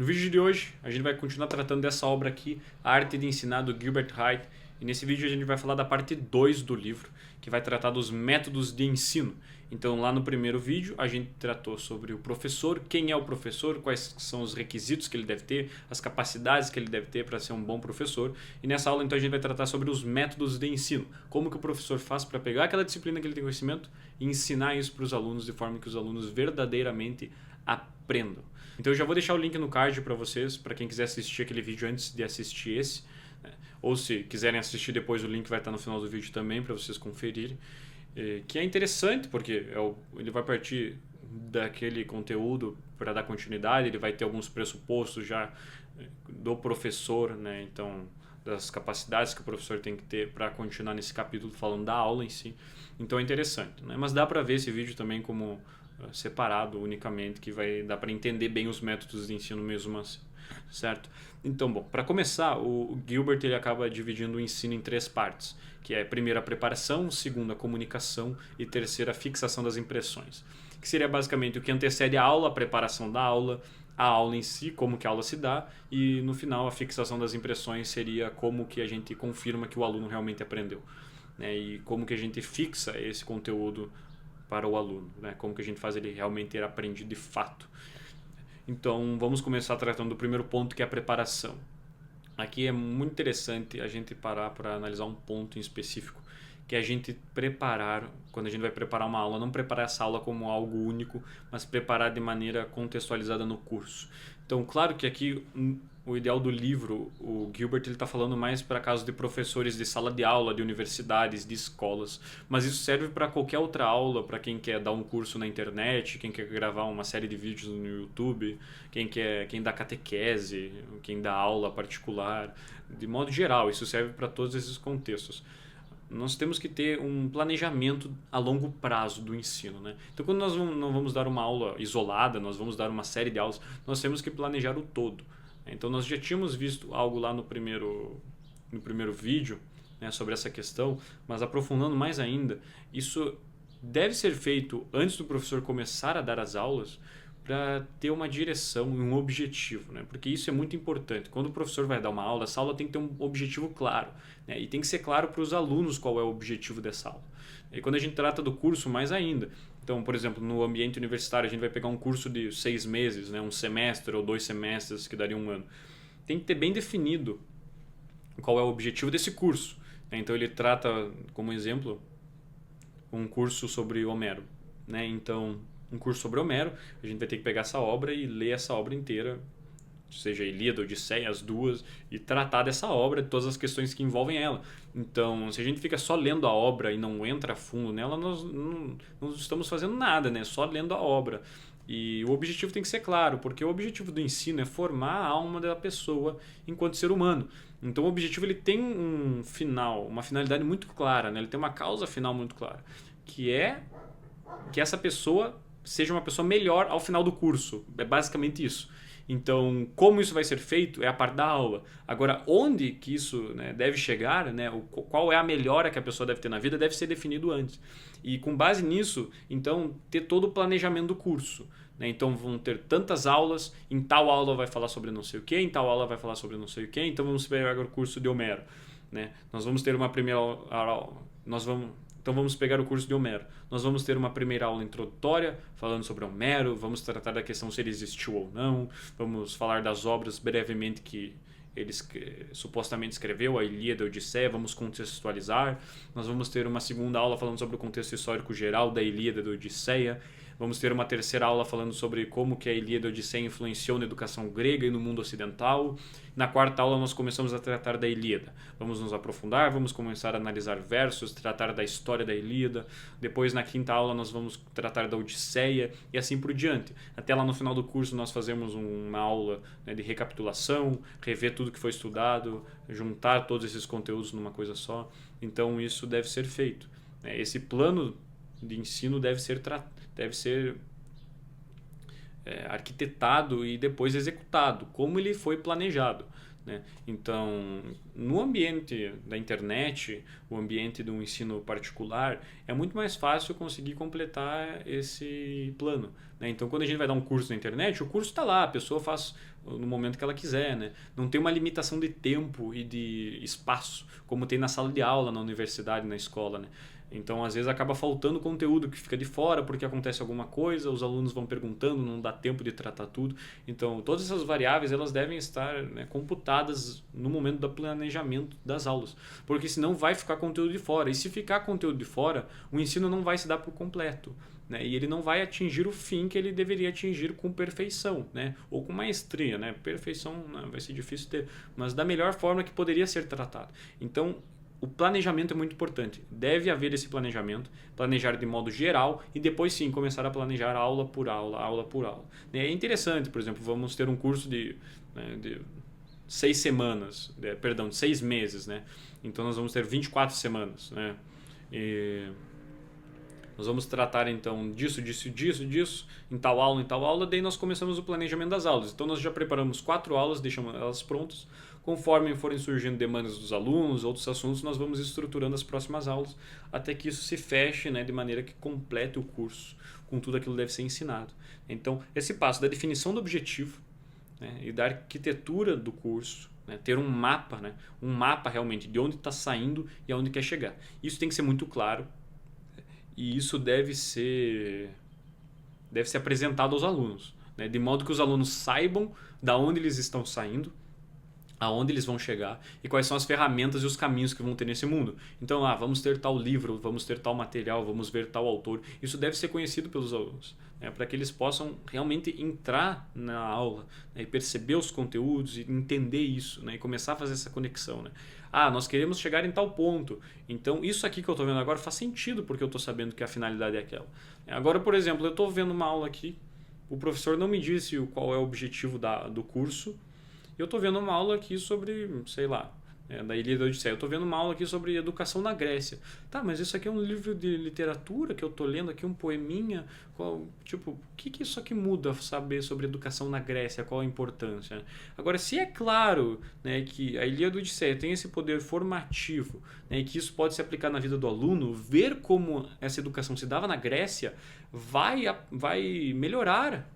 No vídeo de hoje, a gente vai continuar tratando dessa obra aqui, A Arte de Ensinar, do Gilbert Hyde. E nesse vídeo a gente vai falar da parte 2 do livro, que vai tratar dos métodos de ensino. Então lá no primeiro vídeo a gente tratou sobre o professor, quem é o professor, quais são os requisitos que ele deve ter, as capacidades que ele deve ter para ser um bom professor. E nessa aula então a gente vai tratar sobre os métodos de ensino, como que o professor faz para pegar aquela disciplina que ele tem conhecimento e ensinar isso para os alunos de forma que os alunos verdadeiramente aprendam. Então eu já vou deixar o link no card para vocês, para quem quiser assistir aquele vídeo antes de assistir esse, né? Ou se quiserem assistir depois, o link vai estar no final do vídeo também para vocês conferirem. Que é interessante porque ele vai partir daquele conteúdo para dar continuidade, ele vai ter alguns pressupostos já do professor, né? Então, das capacidades que o professor tem que ter para continuar nesse capítulo falando da aula em si. Então é interessante, né? Mas dá para ver esse vídeo também como separado unicamente, que vai dar para entender bem os métodos de ensino mesmo assim, certo? Então, bom, para começar, o Gilbert ele acaba dividindo o ensino em 3 partes, que é primeiro a preparação, segundo a comunicação e terceira a fixação das impressões, que seria basicamente o que antecede a aula, a preparação da aula, a aula em si, como que a aula se dá, e no final a fixação das impressões seria como que a gente confirma que o aluno realmente aprendeu, né? E como que a gente fixa esse conteúdo para o aluno, né? Como que a gente faz ele realmente ter aprendido de fato. Então vamos começar tratando do primeiro ponto, que é a preparação. Aqui é muito interessante a gente parar para analisar um ponto em específico, que é a gente preparar, quando a gente vai preparar uma aula, não preparar essa aula como algo único, mas preparar de maneira contextualizada no curso. Então, claro que aqui o ideal do livro, o Gilbert está falando mais para casos de professores de sala de aula, de universidades, de escolas, mas isso serve para qualquer outra aula, para quem quer dar um curso na internet, quem quer gravar uma série de vídeos no YouTube, quem dá catequese, quem dá aula particular, de modo geral, isso serve para todos esses contextos. Nós temos que ter um planejamento a longo prazo do ensino, né? Então, quando nós não vamos dar uma aula isolada, nós vamos dar uma série de aulas, nós temos que planejar o todo. Então, nós já tínhamos visto algo lá no primeiro vídeo, né, sobre essa questão, mas aprofundando mais ainda, isso deve ser feito antes do professor começar a dar as aulas, para ter uma direção e um objetivo, né? Porque isso é muito importante. Quando o professor vai dar uma aula, essa aula tem que ter um objetivo claro, né? E tem que ser claro para os alunos qual é o objetivo dessa aula. E quando a gente trata do curso, mais ainda. Então, por exemplo, no ambiente universitário, a gente vai pegar um curso de 6 meses, né? Um semestre ou 2 semestres, que daria um ano. Tem que ter bem definido qual é o objetivo desse curso, né? Então, ele trata, como exemplo, um curso sobre Homero, né? Então, um curso sobre Homero, a gente vai ter que pegar essa obra e ler essa obra inteira, seja a Ilíada, Odisseia, as duas, e tratar dessa obra, de todas as questões que envolvem ela. Então, se a gente fica só lendo a obra e não entra a fundo nela, nós não estamos fazendo nada, né? Só lendo a obra. E o objetivo tem que ser claro, porque o objetivo do ensino é formar a alma da pessoa enquanto ser humano. Então, o objetivo ele tem um final, uma finalidade muito clara, né? Ele tem uma causa final muito clara, que é que essa pessoa seja uma pessoa melhor ao final do curso. É basicamente isso. Então, como isso vai ser feito é a parte da aula. Agora, onde que isso, né, deve chegar, né, qual é a melhora que a pessoa deve ter na vida, deve ser definido antes. E com base nisso, então, ter todo o planejamento do curso, né? Então, vão ter tantas aulas, em tal aula vai falar sobre não sei o que, em tal aula vai falar sobre não sei o que, então vamos pegar o curso de Homero, né? Nós vamos ter uma primeira aula, então vamos pegar o curso de Homero. Nós vamos ter uma primeira aula introdutória falando sobre Homero, vamos tratar da questão se ele existiu ou não, vamos falar das obras brevemente que ele supostamente escreveu, a Ilíada, a Odisseia, vamos contextualizar. Nós vamos ter uma segunda aula falando sobre o contexto histórico geral da Ilíada e da Odisseia. Vamos ter uma terceira aula falando sobre como que a Ilíada e a Odisseia influenciou na educação grega e no mundo ocidental. Na quarta aula nós começamos a tratar da Ilíada. Vamos nos aprofundar, vamos começar a analisar versos, tratar da história da Ilíada. Depois na quinta aula nós vamos tratar da Odisseia e assim por diante. Até lá no final do curso nós fazemos uma aula, né, de recapitulação, rever tudo que foi estudado, juntar todos esses conteúdos numa coisa só. Então isso deve ser feito. Esse plano de ensino deve ser arquitetado e depois executado, como ele foi planejado, né? Então, no ambiente da internet, o ambiente do ensino particular, é muito mais fácil conseguir completar esse plano, né? Então, quando a gente vai dar um curso na internet, o curso está lá, a pessoa faz no momento que ela quiser, né? Não tem uma limitação de tempo e de espaço, como tem na sala de aula, na universidade, na escola, né? Então, às vezes, acaba faltando conteúdo que fica de fora porque acontece alguma coisa, os alunos vão perguntando, não dá tempo de tratar tudo. Então, todas essas variáveis elas devem estar, né, computadas no momento do planejamento das aulas, porque senão vai ficar conteúdo de fora. E se ficar conteúdo de fora, o ensino não vai se dar por completo, né? E ele não vai atingir o fim que ele deveria atingir com perfeição, né? Ou com maestria, né? Perfeição, né, vai ser difícil ter, mas da melhor forma que poderia ser tratado. Então, o planejamento é muito importante. Deve haver esse planejamento, planejar de modo geral e depois sim começar a planejar aula por aula, aula por aula. É interessante, por exemplo, vamos ter um curso de 6 semanas, de 6 meses, né? Então nós vamos ter 24 semanas, né? E nós vamos tratar então disso, em tal aula, daí nós começamos o planejamento das aulas. Então nós já preparamos 4 aulas, deixamos elas prontas. Conforme forem surgindo demandas dos alunos, outros assuntos, nós vamos estruturando as próximas aulas até que isso se feche, né, de maneira que complete o curso com tudo aquilo que deve ser ensinado. Então, esse passo da definição do objetivo, né, e da arquitetura do curso, né, ter um mapa realmente de onde está saindo e aonde quer chegar. Isso tem que ser muito claro e isso deve ser apresentado aos alunos, né, de modo que os alunos saibam da onde eles estão saindo, aonde eles vão chegar e quais são as ferramentas e os caminhos que vão ter nesse mundo. Então, vamos ter tal livro, vamos ter tal material, vamos ver tal autor. Isso deve ser conhecido pelos alunos, né, para que eles possam realmente entrar na aula, né, e perceber os conteúdos e entender isso, né, e começar a fazer essa conexão, né. Nós queremos chegar em tal ponto, então isso aqui que eu estou vendo agora faz sentido porque eu estou sabendo que a finalidade é aquela. Agora, por exemplo, eu estou vendo uma aula aqui, o professor não me disse qual é o objetivo do curso. Eu estou vendo uma aula aqui sobre, sei lá, da Ilíada e Odisseia. Eu estou vendo uma aula aqui sobre educação na Grécia. Tá, mas isso aqui é um livro de literatura que eu estou lendo aqui, um poeminha. O que isso aqui muda saber sobre educação na Grécia? Qual a importância? Agora, se é claro, né, que a Ilíada e Odisseia tem esse poder formativo, né, e que isso pode se aplicar na vida do aluno, ver como essa educação se dava na Grécia vai melhorar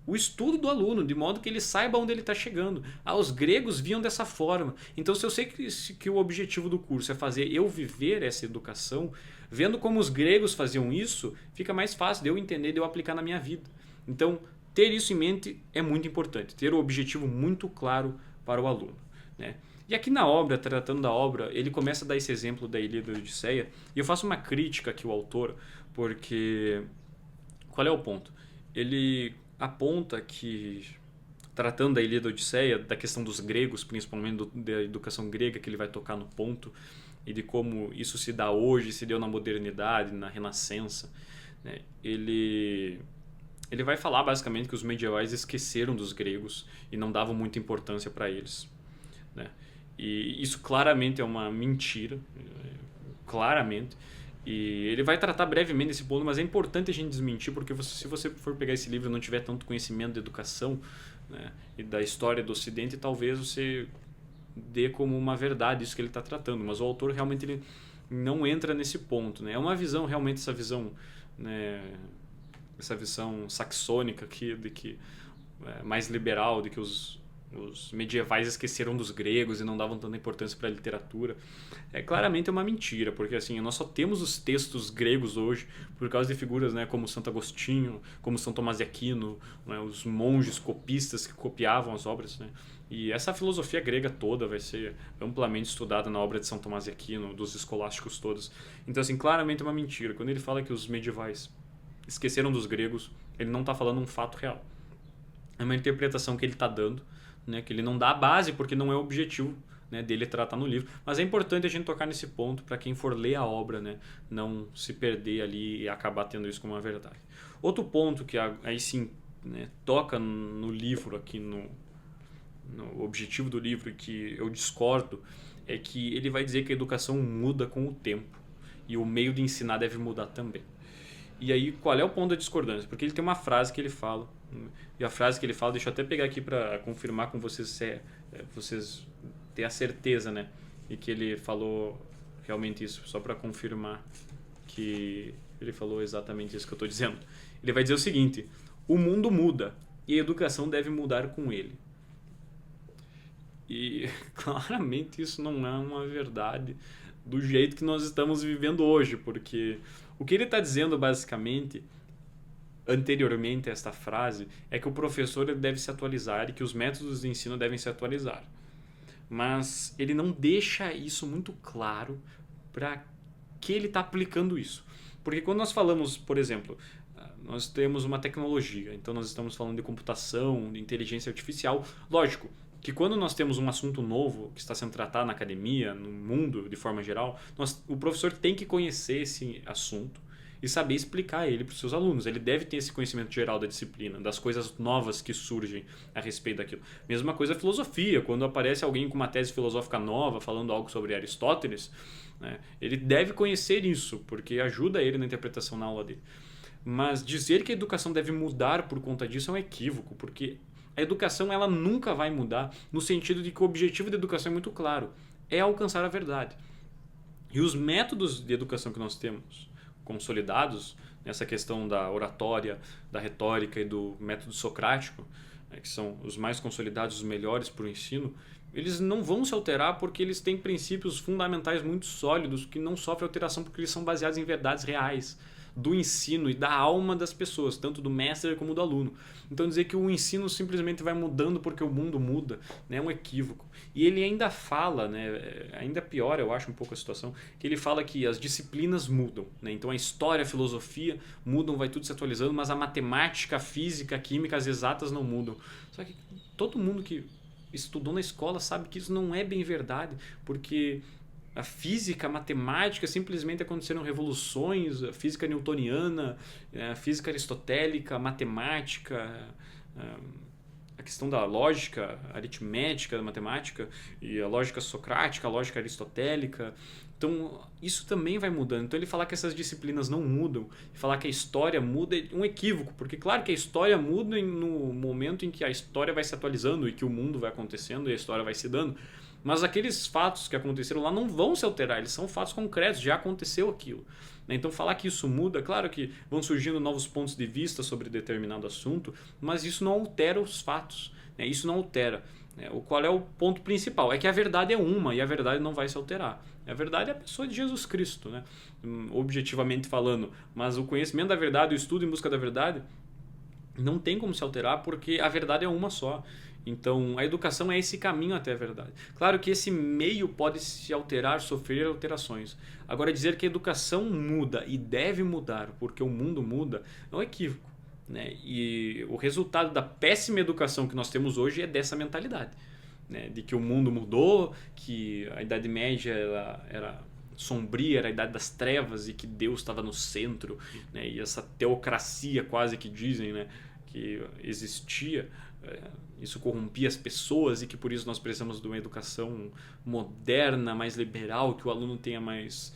o estudo do aluno, de modo que ele saiba onde ele está chegando. Os gregos viam dessa forma. Então, se eu sei que o objetivo do curso é fazer eu viver essa educação, vendo como os gregos faziam isso, fica mais fácil de eu entender, de eu aplicar na minha vida. Então, ter isso em mente é muito importante, ter o objetivo muito claro para o aluno, né? E aqui na obra, tratando da obra, ele começa a dar esse exemplo da Ilíada e Odisseia, e eu faço uma crítica aqui ao autor, porque qual é o ponto? Ele aponta que, tratando da Ilíada e Odisseia, da questão dos gregos, principalmente da educação grega, que ele vai tocar no ponto, e de como isso se dá hoje, se deu na modernidade, na Renascença, né? Ele vai falar basicamente que os medievais esqueceram dos gregos e não davam muita importância para eles, né? E isso claramente é uma mentira, claramente. E ele vai tratar brevemente esse ponto, mas é importante a gente desmentir, porque se você for pegar esse livro e não tiver tanto conhecimento de educação, né, e da história do Ocidente, talvez você dê como uma verdade isso que ele está tratando, mas o autor realmente ele não entra nesse ponto, né? É uma visão, realmente essa visão, né, essa visão saxônica aqui, de que mais liberal, de que os medievais esqueceram dos gregos e não davam tanta importância para a literatura. Claramente uma mentira, porque assim, nós só temos os textos gregos hoje por causa de figuras, né, como Santo Agostinho, como São Tomás de Aquino, né, os monges copistas que copiavam as obras, né? E essa filosofia grega toda vai ser amplamente estudada na obra de São Tomás de Aquino, dos escolásticos todos. Então, assim, claramente é uma mentira. Quando ele fala que os medievais esqueceram dos gregos, ele não está falando um fato real. É uma interpretação que ele está dando, né, que ele não dá a base porque não é o objetivo, né, dele tratar no livro, mas é importante a gente tocar nesse ponto para quem for ler a obra, né, não se perder ali e acabar tendo isso como uma verdade. Outro ponto que aí sim, né, toca no livro aqui, no objetivo do livro, e que eu discordo, é que ele vai dizer que a educação muda com o tempo e o meio de ensinar deve mudar também. E aí qual é o ponto da discordância? Porque ele tem uma frase que ele fala E a frase que ele fala, deixa eu até pegar aqui para confirmar com vocês, vocês ter a certeza, né? E que ele falou realmente isso, só para confirmar que ele falou exatamente isso que eu estou dizendo. Ele vai dizer o seguinte: o mundo muda e a educação deve mudar com ele. E claramente isso não é uma verdade do jeito que nós estamos vivendo hoje, porque o que ele está dizendo basicamente, anteriormente a esta frase, é que o professor ele deve se atualizar e que os métodos de ensino devem se atualizar. Mas ele não deixa isso muito claro para que ele está aplicando isso. Porque quando nós falamos, por exemplo, nós temos uma tecnologia, então nós estamos falando de computação, de inteligência artificial, lógico, que quando nós temos um assunto novo que está sendo tratado na academia, no mundo de forma geral, o professor tem que conhecer esse assunto e saber explicar ele para os seus alunos. Ele deve ter esse conhecimento geral da disciplina, das coisas novas que surgem a respeito daquilo. Mesma coisa a filosofia, quando aparece alguém com uma tese filosófica nova falando algo sobre Aristóteles, né, ele deve conhecer isso, porque ajuda ele na interpretação na aula dele. Mas dizer que a educação deve mudar por conta disso é um equívoco, porque a educação ela nunca vai mudar, no sentido de que o objetivo da educação é muito claro, é alcançar a verdade. E os métodos de educação que nós temos consolidados, nessa questão da oratória, da retórica e do método socrático, que são os mais consolidados, os melhores para o ensino, eles não vão se alterar porque eles têm princípios fundamentais muito sólidos que não sofrem alteração porque eles são baseados em verdades reais do ensino e da alma das pessoas, tanto do mestre como do aluno. Então dizer que o ensino simplesmente vai mudando porque o mundo muda, né, é um equívoco. E ele ainda fala, né, ainda pior eu acho um pouco a situação, que ele fala que as disciplinas mudam, né, então a história, a filosofia mudam, vai tudo se atualizando, mas a matemática, a física, a química, as exatas não mudam. Só que todo mundo que estudou na escola sabe que isso não é bem verdade, porque a física, a matemática, simplesmente aconteceram revoluções, a física newtoniana, a física aristotélica, a matemática, a questão da lógica aritmética da matemática e a lógica socrática, a lógica aristotélica. Então, isso também vai mudando. Então, ele falar que essas disciplinas não mudam, falar que a história muda é um equívoco, porque claro que a história muda no momento em que a história vai se atualizando e que o mundo vai acontecendo e a história vai se dando. Mas aqueles fatos que aconteceram lá não vão se alterar, eles são fatos concretos, já aconteceu aquilo. Então falar que isso muda, claro que vão surgindo novos pontos de vista sobre determinado assunto, mas isso não altera os fatos, isso não altera. Qual é o ponto principal? É que a verdade é uma e a verdade não vai se alterar. A verdade é a pessoa de Jesus Cristo, né? Objetivamente falando, mas o conhecimento da verdade, o estudo em busca da verdade, não tem como se alterar porque a verdade é uma só. Então, a educação é esse caminho até a verdade. Claro que esse meio pode se alterar, sofrer alterações. Agora, dizer que a educação muda e deve mudar porque o mundo muda é um equívoco, né? E o resultado da péssima educação que nós temos hoje é dessa mentalidade, né? De que o mundo mudou, que a Idade Média era sombria, era a Idade das Trevas e que Deus estava no centro, né? E essa teocracia quase que dizem, né, que existia, isso corrompia as pessoas e que por isso nós precisamos de uma educação moderna, mais liberal, que o aluno tenha mais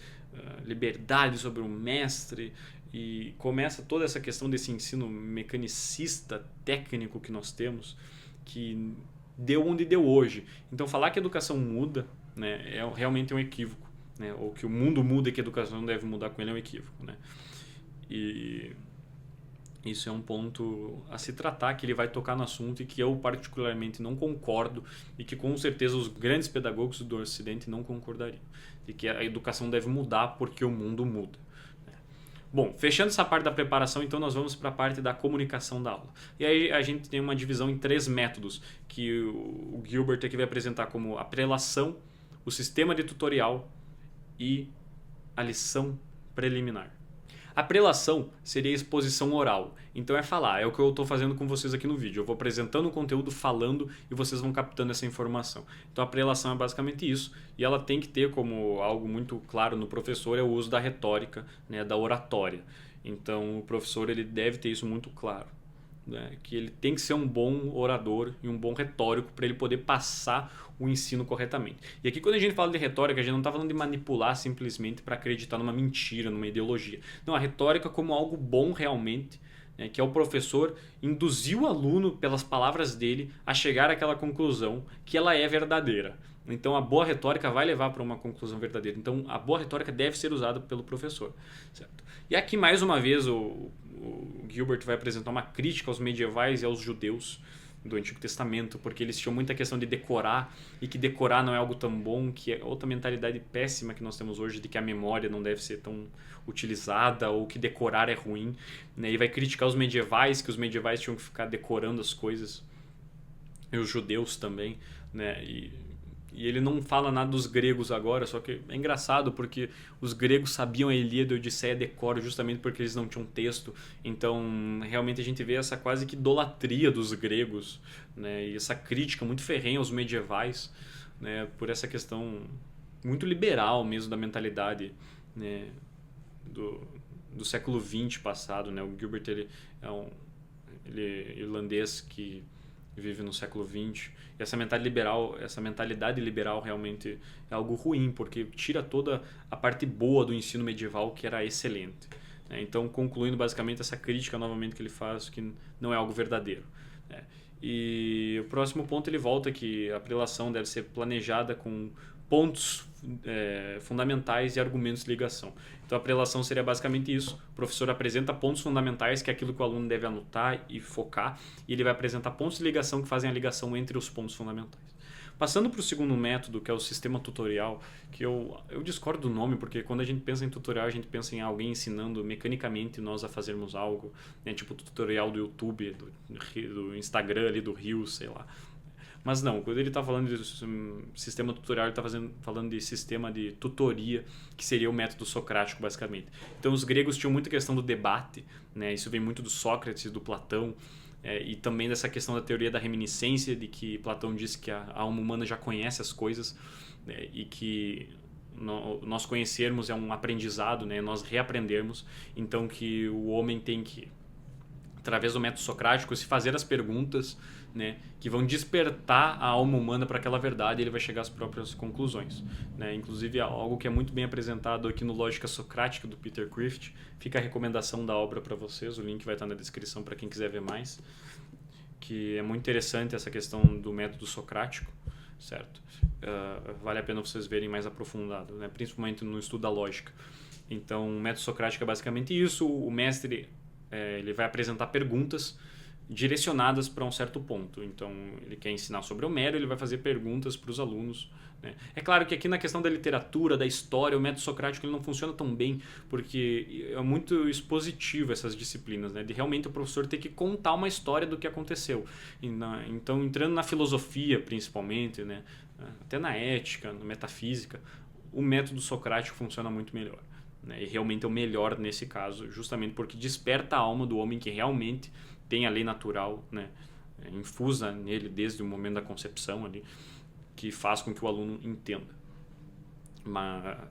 liberdade sobre o mestre, e começa toda essa questão desse ensino mecanicista, técnico que nós temos, que deu onde deu hoje. Então falar que a educação muda, né, realmente um equívoco, né? Ou que o mundo muda e que a educação não deve mudar com ele é um equívoco, né? E isso é um ponto a se tratar, que ele vai tocar no assunto e que eu particularmente não concordo e que com certeza os grandes pedagogos do Ocidente não concordariam. De que a educação deve mudar porque o mundo muda. Bom, fechando essa parte da preparação, então nós vamos para a parte da comunicação da aula. E aí a gente tem uma divisão em 3 métodos, que o Gilbert aqui vai apresentar como a prelação, o sistema de tutorial e a lição preliminar. A prelação seria a exposição oral, então é falar, é o que eu estou fazendo com vocês aqui no vídeo. Eu vou apresentando o conteúdo, falando e vocês vão captando essa informação. Então a prelação é basicamente isso, e ela tem que ter como algo muito claro no professor é o uso da retórica, né, da oratória. Então o professor ele deve ter isso muito claro, né, que ele tem que ser um bom orador e um bom retórico para ele poder passar o ensino corretamente. E aqui quando a gente fala de retórica, a gente não está falando de manipular simplesmente para acreditar numa mentira, numa ideologia. Não, a retórica como algo bom realmente, né, que é o professor induzir o aluno, pelas palavras dele, a chegar àquela conclusão que ela é verdadeira. Então a boa retórica vai levar para uma conclusão verdadeira. Então a boa retórica deve ser usada pelo professor. Certo? E aqui mais uma vez o Gilbert vai apresentar uma crítica aos medievais e aos judeus do Antigo Testamento, porque eles tinham muita questão de decorar, e que decorar não é algo tão bom, que é outra mentalidade péssima que nós temos hoje, de que a memória não deve ser tão utilizada, ou que decorar é ruim, né? E vai criticar os medievais, que os medievais tinham que ficar decorando as coisas, e os judeus também, né? E ele não fala nada dos gregos agora, só que é engraçado porque os gregos sabiam a Ilíada e a Odisseia de cor justamente porque eles não tinham texto. Então, realmente a gente vê essa quase que idolatria dos gregos, né? E essa crítica muito ferrenha aos medievais, né? Por essa questão muito liberal mesmo da mentalidade, né? do século XX passado, né? O Gilbert ele é irlandês que vive no século XX. E essa mentalidade liberal realmente é algo ruim, porque tira toda a parte boa do ensino medieval, que era excelente. Então, concluindo basicamente essa crítica novamente que ele faz, que não é algo verdadeiro. E o próximo ponto ele volta que a prelação deve ser planejada com pontos fundamentais e argumentos de ligação. Então a prelação seria basicamente isso. O professor apresenta pontos fundamentais, que é aquilo que o aluno deve anotar e focar, e ele vai apresentar pontos de ligação que fazem a ligação entre os pontos fundamentais. Passando para o segundo método, que é o sistema tutorial, que eu discordo do nome, porque quando a gente pensa em tutorial, a gente pensa em alguém ensinando mecanicamente nós a fazermos algo, né? Tipo o tutorial do YouTube, do Instagram, ali, do Reels, sei lá. Mas não, quando ele está falando de sistema tutorial, ele está falando de sistema de tutoria, que seria o método socrático, basicamente. Então, os gregos tinham muita questão do debate, né? Isso vem muito do Sócrates, do Platão, e também dessa questão da teoria da reminiscência, de que Platão disse que a alma humana já conhece as coisas, né? E que nós conhecermos é um aprendizado, né? Nós reaprendermos, então que o homem tem que, através do método socrático, se fazer as perguntas, né, que vão despertar a alma humana para aquela verdade, e ele vai chegar às próprias conclusões, né? Inclusive, algo que é muito bem apresentado aqui no Lógica Socrática, do Peter Crift. Fica a recomendação da obra para vocês, o link vai estar na descrição para quem quiser ver mais, que é muito interessante essa questão do método socrático, certo? Vale a pena vocês verem mais aprofundado, né? Principalmente no estudo da lógica. Então, o método socrático é basicamente isso. O mestre ele vai apresentar perguntas direcionadas para um certo ponto. Então, ele quer ensinar sobre Homero, ele vai fazer perguntas para os alunos, né? É claro que aqui na questão da literatura, da história, o método socrático ele não funciona tão bem, porque é muito expositivo essas disciplinas, né? De realmente o professor ter que contar uma história do que aconteceu. Então, entrando na filosofia, principalmente, né? Até na ética, na metafísica, o método socrático funciona muito melhor, né? E realmente é o melhor nesse caso, justamente porque desperta a alma do homem, que realmente tem a lei natural, né, infusa nele desde o momento da concepção ali, que faz com que o aluno entenda,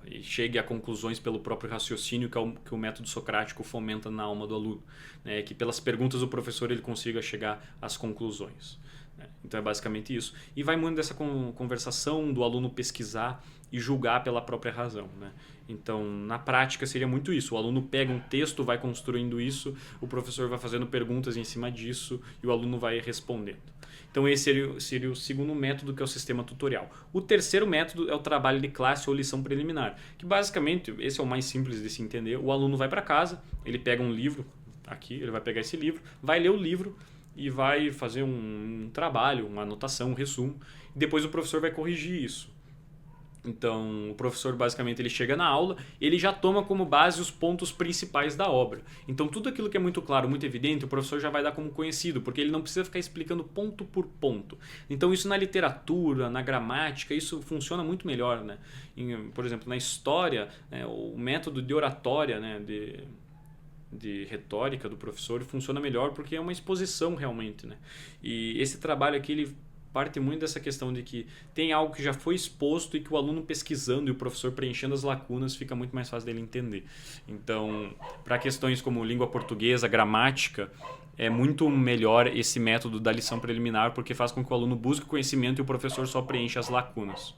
e chegue a conclusões pelo próprio raciocínio que o método socrático fomenta na alma do aluno, né, que pelas perguntas do professor ele consiga chegar às conclusões, né? Então é basicamente isso. E vai muito dessa conversação do aluno pesquisar e julgar pela própria razão, né? Então, na prática, seria muito isso. O aluno pega um texto, vai construindo isso, o professor vai fazendo perguntas em cima disso e o aluno vai respondendo. Então, esse seria o segundo método, que é o sistema tutorial. O terceiro método é o trabalho de classe ou lição preliminar, que basicamente, esse é o mais simples de se entender. O aluno vai para casa, ele pega um livro, aqui, ele vai pegar esse livro, vai ler o livro e vai fazer um trabalho, uma anotação, um resumo, e depois o professor vai corrigir isso. Então, o professor basicamente ele chega na aula, ele já toma como base os pontos principais da obra. Então, tudo aquilo que é muito claro, muito evidente, o professor já vai dar como conhecido, porque ele não precisa ficar explicando ponto por ponto. Então, isso na literatura, na gramática, isso funciona muito melhor, né? Por exemplo, na história, né, o método de oratória, né, de retórica do professor funciona melhor porque é uma exposição realmente, né? E esse trabalho aqui, ele parte muito dessa questão de que tem algo que já foi exposto e que o aluno pesquisando e o professor preenchendo as lacunas fica muito mais fácil dele entender. Então, para questões como língua portuguesa, gramática, é muito melhor esse método da lição preliminar, porque faz com que o aluno busque conhecimento e o professor só preencha as lacunas.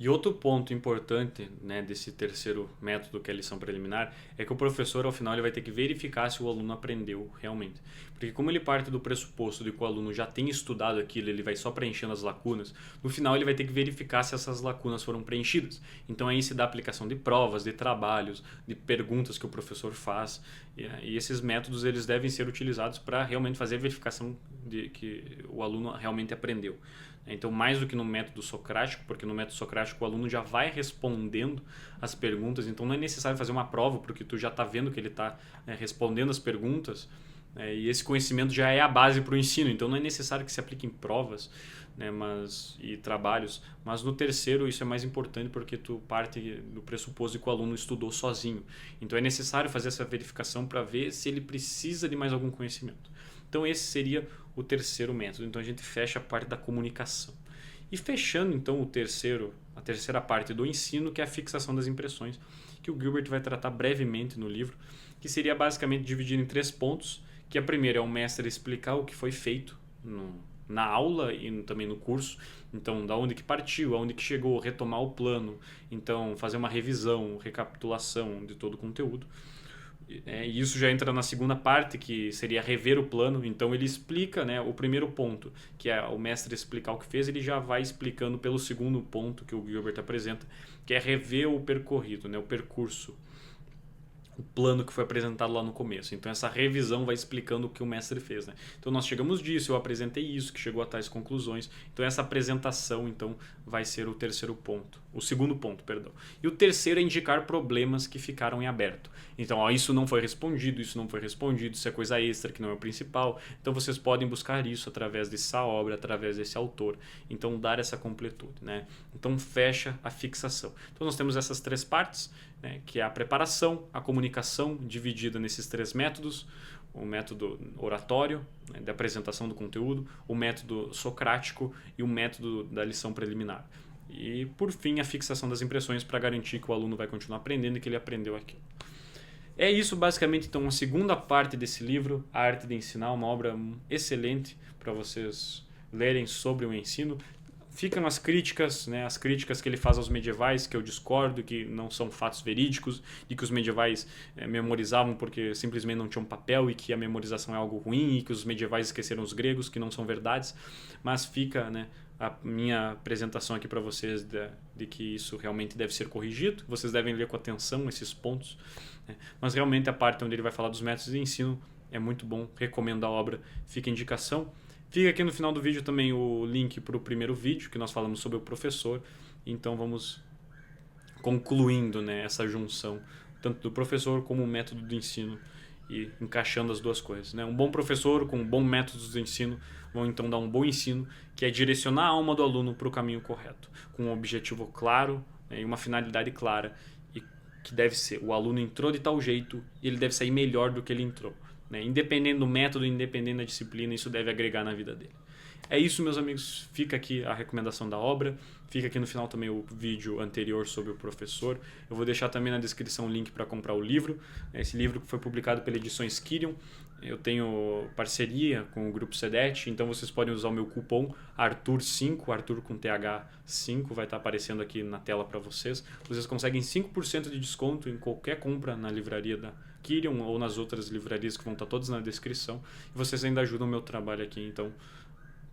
E outro ponto importante, né, desse terceiro método, que é a lição preliminar, é que o professor, ao final, ele vai ter que verificar se o aluno aprendeu realmente. Porque como ele parte do pressuposto de que o aluno já tem estudado aquilo, ele vai só preenchendo as lacunas, no final ele vai ter que verificar se essas lacunas foram preenchidas. Então aí se dá a aplicação de provas, de trabalhos, de perguntas que o professor faz. E esses métodos eles devem ser utilizados para realmente fazer a verificação de que o aluno realmente aprendeu. Então, mais do que no método socrático, porque no método socrático o aluno já vai respondendo as perguntas, então não é necessário fazer uma prova, porque tu já está vendo que ele está respondendo as perguntas, e esse conhecimento já é a base para o ensino, então não é necessário que se apliquem provas, né, e trabalhos, mas no terceiro isso é mais importante porque tu parte do pressuposto de que o aluno estudou sozinho, então é necessário fazer essa verificação para ver se ele precisa de mais algum conhecimento. Então esse seria o terceiro método. Então a gente fecha a parte da comunicação. E fechando então a terceira parte do ensino, que é a fixação das impressões, que o Gilbert vai tratar brevemente no livro, que seria basicamente dividido em 3 pontos, que a primeira é o mestre explicar o que foi feito na aula e também no curso, então da onde que partiu, aonde que chegou, retomar o plano, então fazer uma revisão, recapitulação de todo o conteúdo. E isso já entra na segunda parte, que seria rever o plano. Então ele explica, né, o primeiro ponto, que é o mestre explicar o que fez, ele já vai explicando pelo segundo ponto que o Gilbert apresenta, que é rever o percorrido, né, o percurso, o plano que foi apresentado lá no começo. Então essa revisão vai explicando o que o mestre fez, né? Então nós chegamos disso, eu apresentei isso, que chegou a tais conclusões. Então essa apresentação então vai ser o terceiro ponto, o segundo ponto, perdão. E o terceiro é indicar problemas que ficaram em aberto. Então, ó, isso não foi respondido, isso é coisa extra que não é o principal. Então vocês podem buscar isso através dessa obra, através desse autor. Então dar essa completude, né? Então fecha a fixação. Então nós temos essas 3 partes, né, que é a preparação, a comunicação dividida nesses 3 métodos, o método oratório, né, da apresentação do conteúdo, o método socrático e o método da lição preliminar. E, por fim, a fixação das impressões para garantir que o aluno vai continuar aprendendo e que ele aprendeu aquilo. É isso, basicamente, então, a segunda parte desse livro, A Arte de Ensinar, uma obra excelente para vocês lerem sobre o ensino. Ficam as críticas, né, as críticas que ele faz aos medievais, que eu discordo, que não são fatos verídicos, de que os medievais memorizavam porque simplesmente não tinham papel e que a memorização é algo ruim e que os medievais esqueceram os gregos, que não são verdades, mas fica, né, a minha apresentação aqui para vocês de que isso realmente deve ser corrigido, vocês devem ler com atenção esses pontos, né, mas realmente a parte onde ele vai falar dos métodos de ensino é muito bom, recomendo a obra, fica a indicação. Fica aqui no final do vídeo também o link para o primeiro vídeo, que nós falamos sobre o professor. Então vamos concluindo, né, essa junção, tanto do professor como o método do ensino, e encaixando as duas coisas, né? Um bom professor com um bom método de ensino vão então dar um bom ensino, que é direcionar a alma do aluno para o caminho correto, com um objetivo claro, né, e uma finalidade clara, e que deve ser: o aluno entrou de tal jeito e ele deve sair melhor do que ele entrou. Independente do método, independente da disciplina, isso deve agregar na vida dele. É isso, meus amigos. Fica aqui a recomendação da obra. Fica aqui no final também o vídeo anterior sobre o professor. Eu vou deixar também na descrição o link para comprar o livro. Esse livro foi publicado pela Edições Quirion. Eu tenho parceria com o Grupo Sedet, então vocês podem usar o meu cupom ARTHUR5, Arthur com TH5, vai estar aparecendo aqui na tela para vocês. Vocês conseguem 5% de desconto em qualquer compra na livraria da Quirion ou nas outras livrarias que vão estar todas na descrição. E vocês ainda ajudam o meu trabalho aqui, então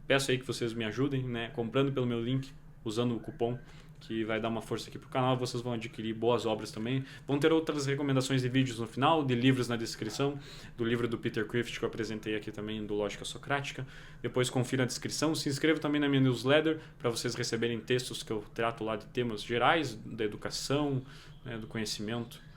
peço aí que vocês me ajudem, né, comprando pelo meu link, usando o cupom, que vai dar uma força aqui pro canal. Vocês vão adquirir boas obras também. Vão ter outras recomendações de vídeos no final, de livros na descrição, do livro do Peter Crift que eu apresentei aqui também, do Lógica Socrática. Depois confira a descrição. Se inscreva também na minha newsletter para vocês receberem textos que eu trato lá de temas gerais, da educação, né, do conhecimento.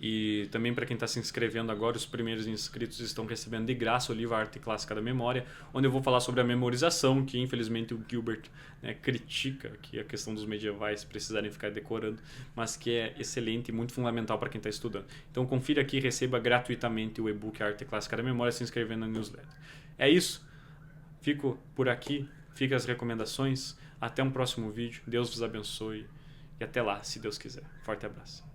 E também para quem está se inscrevendo agora, os primeiros inscritos estão recebendo de graça o livro Arte Clássica da Memória, onde eu vou falar sobre a memorização, que infelizmente o Gilbert, né, critica, que a questão dos medievais precisarem ficar decorando, mas que é excelente e muito fundamental para quem está estudando. Então confira aqui e receba gratuitamente o e-book Arte Clássica da Memória se inscrevendo na newsletter. É isso, fico por aqui, fica as recomendações, até um próximo vídeo, Deus vos abençoe e até lá, se Deus quiser. Forte abraço.